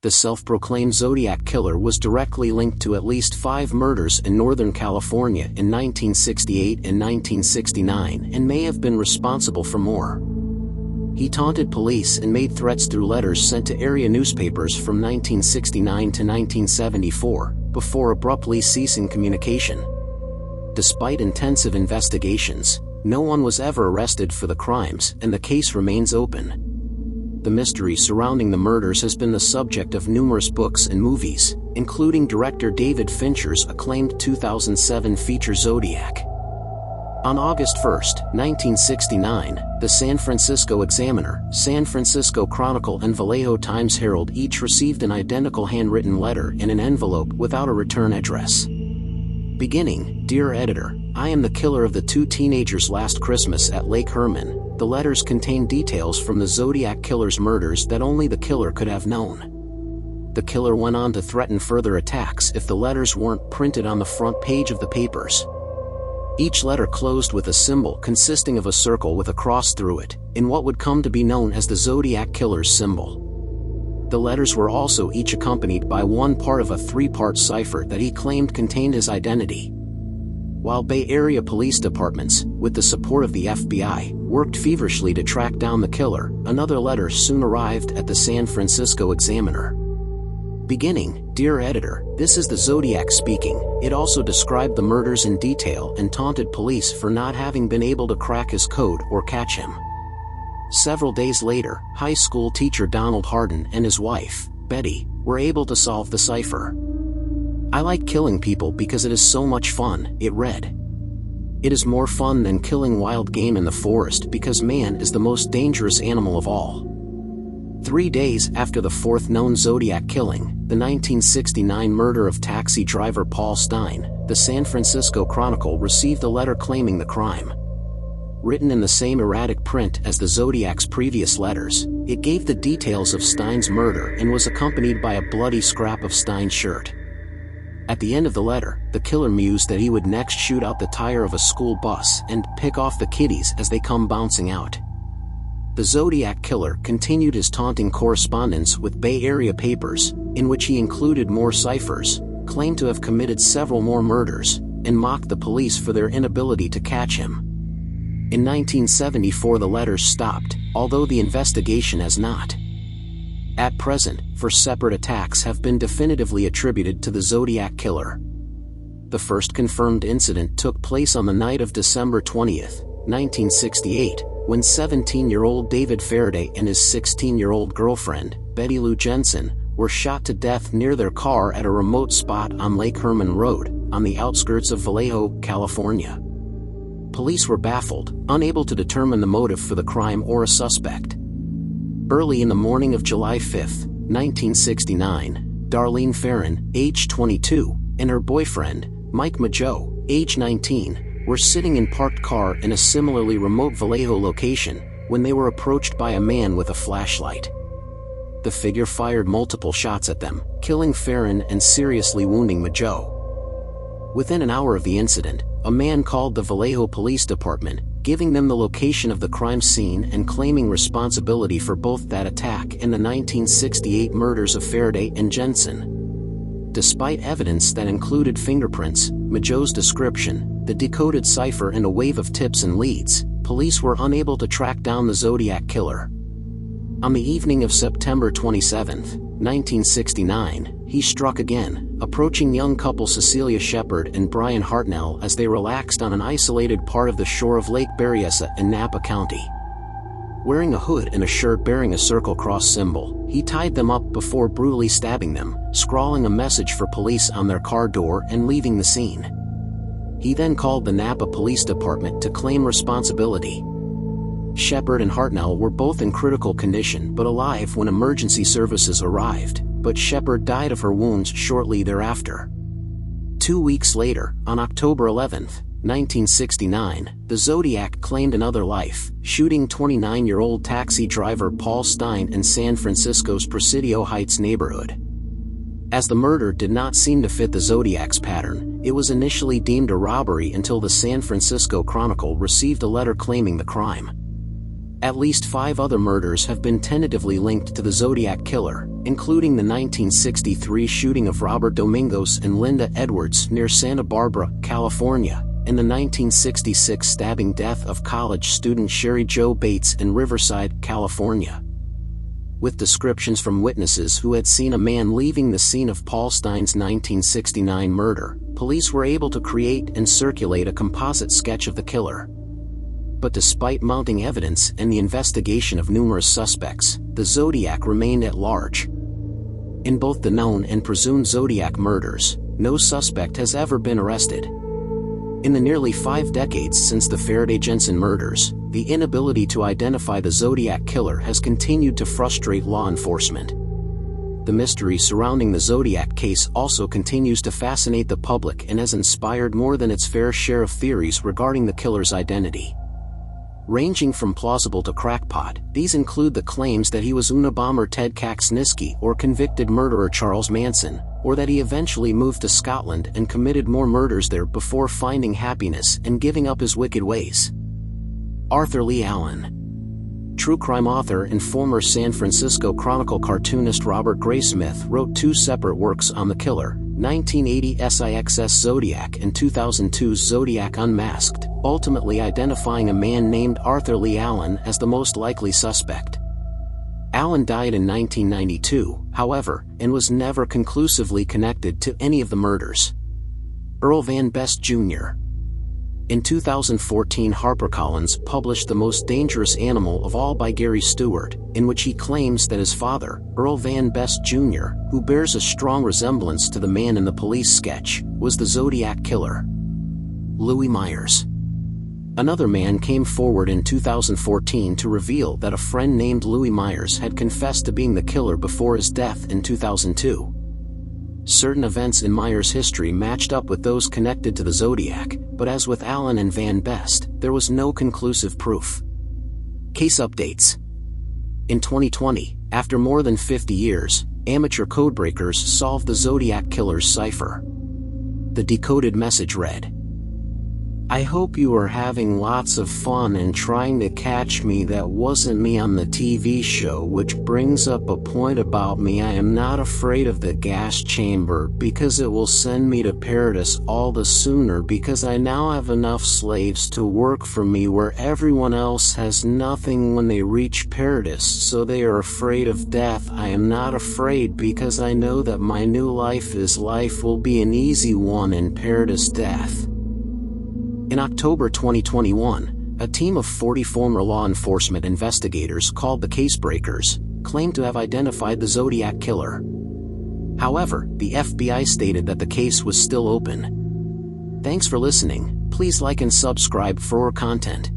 The self-proclaimed Zodiac killer was directly linked to at least 5 murders in Northern California in 1968 and 1969 and may have been responsible for more. He taunted police and made threats through letters sent to area newspapers from 1969 to 1974, before abruptly ceasing communication. Despite intensive investigations, no one was ever arrested for the crimes and the case remains open. The mystery surrounding the murders has been the subject of numerous books and movies, including director David Fincher's acclaimed 2007 feature Zodiac. On August 1, 1969, the San Francisco Examiner, San Francisco Chronicle and Vallejo Times-Herald each received an identical handwritten letter in an envelope without a return address. Beginning, "Dear Editor, I am the killer of the 2 teenagers last Christmas at Lake Herman." The letters contain details from the Zodiac killer's murders that only the killer could have known. The killer went on to threaten further attacks if the letters weren't printed on the front page of the papers. Each letter closed with a symbol consisting of a circle with a cross through it, in what would come to be known as the Zodiac killer's symbol. The letters were also each accompanied by one part of a 3-part cipher that he claimed contained his identity. While Bay Area police departments, with the support of the FBI, worked feverishly to track down the killer, another letter soon arrived at the San Francisco Examiner. Beginning, "Dear Editor, this is the Zodiac speaking." It also described the murders in detail and taunted police for not having been able to crack his code or catch him. Several days later, high school teacher Donald Hardin and his wife, Betty, were able to solve the cipher. "I like killing people because it is so much fun," it read. "It is more fun than killing wild game in the forest because man is the most dangerous animal of all." 3 days after the 4th known Zodiac killing, the 1969 murder of taxi driver Paul Stine, the San Francisco Chronicle received a letter claiming the crime. Written in the same erratic print as the Zodiac's previous letters, it gave the details of Stine's murder and was accompanied by a bloody scrap of Stine's shirt. At the end of the letter, the killer mused that he would next shoot out the tire of a school bus and pick off the kiddies as they come bouncing out. The Zodiac killer continued his taunting correspondence with Bay Area papers, in which he included more ciphers, claimed to have committed several more murders, and mocked the police for their inability to catch him. In 1974 the letters stopped, although the investigation has not. At present, 4 separate attacks have been definitively attributed to the Zodiac killer. The first confirmed incident took place on the night of December 20, 1968, when 17-year-old David Faraday and his 16-year-old girlfriend, Betty Lou Jensen, were shot to death near their car at a remote spot on Lake Herman Road, on the outskirts of Vallejo, California. Police were baffled, unable to determine the motive for the crime or a suspect. Early in the morning of July 5, 1969, Darlene Farron, age 22, and her boyfriend, Mike Majo, age 19, were sitting in parked car in a similarly remote Vallejo location when they were approached by a man with a flashlight. The figure fired multiple shots at them, killing Farron and seriously wounding Majo. Within an hour of the incident, a man called the Vallejo Police Department, giving them the location of the crime scene and claiming responsibility for both that attack and the 1968 murders of Faraday and Jensen. Despite evidence that included fingerprints, Majo's description, the decoded cipher and a wave of tips and leads, police were unable to track down the Zodiac killer. On the evening of September 27, 1969, he struck again, approaching young couple Cecilia Shepard and Brian Hartnell as they relaxed on an isolated part of the shore of Lake Berryessa in Napa County. Wearing a hood and a shirt bearing a circle cross symbol, he tied them up before brutally stabbing them, scrawling a message for police on their car door and leaving the scene. He then called the Napa Police Department to claim responsibility. Shepard and Hartnell were both in critical condition but alive when emergency services arrived, but Shepard died of her wounds shortly thereafter. 2 weeks later, on October 11, 1969, the Zodiac claimed another life, shooting 29-year-old taxi driver Paul Stine in San Francisco's Presidio Heights neighborhood. As the murder did not seem to fit the Zodiac's pattern, it was initially deemed a robbery until the San Francisco Chronicle received a letter claiming the crime. At least 5 other murders have been tentatively linked to the Zodiac killer, including the 1963 shooting of Robert Domingos and Linda Edwards near Santa Barbara, California, and the 1966 stabbing death of college student Sherry Jo Bates in Riverside, California. With descriptions from witnesses who had seen a man leaving the scene of Paul Stine's 1969 murder, police were able to create and circulate a composite sketch of the killer. But despite mounting evidence and the investigation of numerous suspects, the Zodiac remained at large. In both the known and presumed Zodiac murders, no suspect has ever been arrested. In the nearly 5 decades since the Faraday-Jensen murders, the inability to identify the Zodiac killer has continued to frustrate law enforcement. The mystery surrounding the Zodiac case also continues to fascinate the public and has inspired more than its fair share of theories regarding the killer's identity. Ranging from plausible to crackpot, these include the claims that he was Unabomber Ted Kaczynski or convicted murderer Charles Manson, or that he eventually moved to Scotland and committed more murders there before finding happiness and giving up his wicked ways. Arthur Lee Allen. True crime author and former San Francisco Chronicle cartoonist Robert Graysmith wrote 2 separate works on the killer, 1980 SIX's Zodiac and 2002's Zodiac Unmasked, ultimately identifying a man named Arthur Lee Allen as the most likely suspect. Allen died in 1992, however, and was never conclusively connected to any of the murders. Earl Van Best Jr. In 2014, HarperCollins published The Most Dangerous Animal of All by Gary Stewart, in which he claims that his father, Earl Van Best Jr., who bears a strong resemblance to the man in the police sketch, was the Zodiac killer. Louis Myers. Another man came forward in 2014 to reveal that a friend named Louis Myers had confessed to being the killer before his death in 2002. Certain events in Myers' history matched up with those connected to the Zodiac, but as with Allen and Van Best, there was no conclusive proof. Case updates. In 2020, after more than 50 years, amateur codebreakers solved the Zodiac killer's cipher. The decoded message read, "I hope you are having lots of fun and trying to catch me. That wasn't me on the TV show, which brings up a point about me. I am not afraid of the gas chamber because it will send me to paradise all the sooner because I now have enough slaves to work for me where everyone else has nothing when they reach paradise, so they are afraid of death. I am not afraid because I know that my new life will be an easy one in paradise death." In October 2021, a team of 40 former law enforcement investigators called the Casebreakers claimed to have identified the Zodiac killer. However, the FBI stated that the case was still open. Thanks for listening. Please like and subscribe for more content.